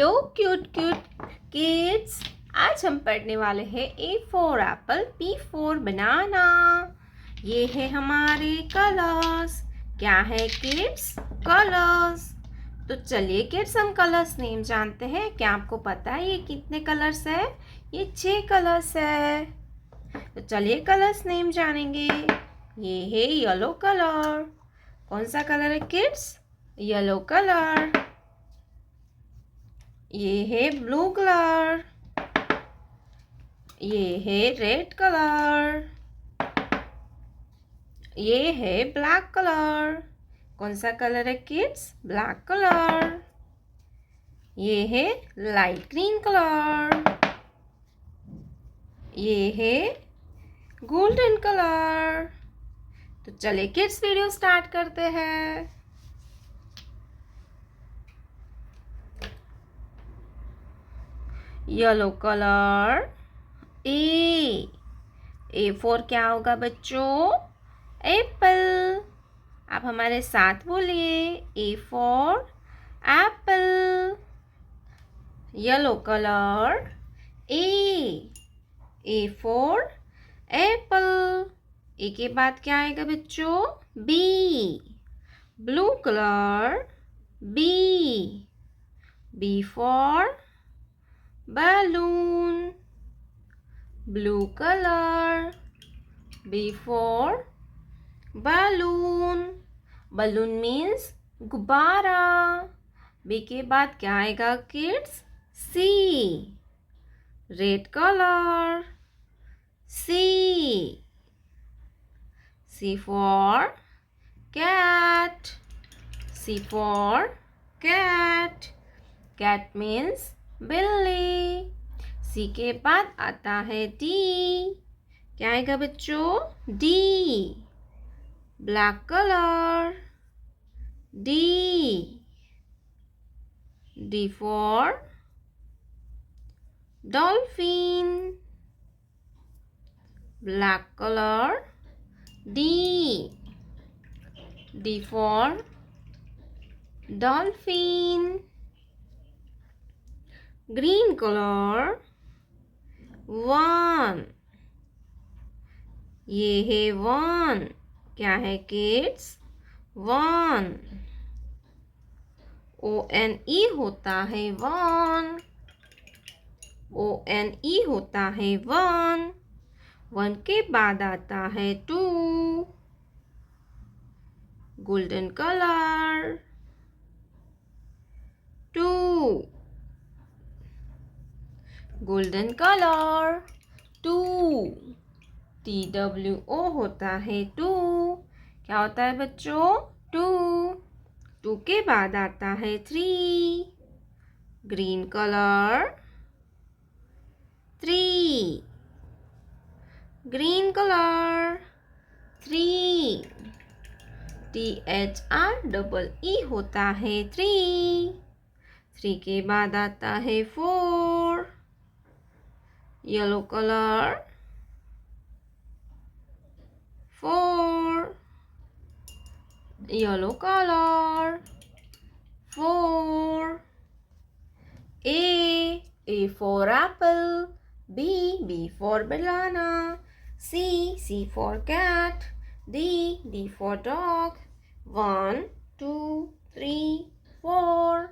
Hello cute cute kids. आज हम पढ़ने वाले हैं A for apple, B for banana. ये है हमारे कलर्स। क्या है किड्स? कलर्स। तो चलिए किड्स हम कलर्स नेम जानते हैं। क्या आपको पता है ये कितने कलर्स है? ये 6 कलर्स है। तो चलिए कलर्स नेम जानेंगे। ये है येलो कलर। कौन सा कलर है किड्स? Yellow colour. ये है ब्लू कलर। ये है रेड कलर। ये है ब्लैक कलर। कौन सा कलर है किड्स? Black colour. ये है लाइट ग्रीन कलर। ये है गोल्डन कलर। तो चलिए किड्स वीडियो स्टार्ट करते हैं। Yellow colour. ए फॉर क्या होगा बच्चों? एप्पल। आप हमारे साथ बोलिए, A for apple. Yellow colour. A for apple. A के बाद क्या आएगा बच्चों? B. Blue colour. B for balloon. Blue color. B for balloon. Balloon means गुब्बारा। B के बाद क्या आएगा kids? C. Red color. C for cat. C for cat. Cat means बिल्ली। सी के बाद आता है डी। क्या आएगा बच्चों? D. Black colour. D for dolphin. Black colour. D for dolphin. Green colour. 1। ये है 1। क्या है किड्स? 1। ONE होता है 1। ONE होता है 1। 1 के बाद आता है 2। Golden colour. 2। Golden colour. 2। TWO होता है 2। क्या होता है बच्चों? 2। 2 के बाद आता है 3। Green colour. 3। Green colour. 3। THREE होता है 3। 3 के बाद आता है 4। Yellow colour. 4। Yellow colour. 4। A for apple. B for banana. C for cat. D for dog. 1 2 3 4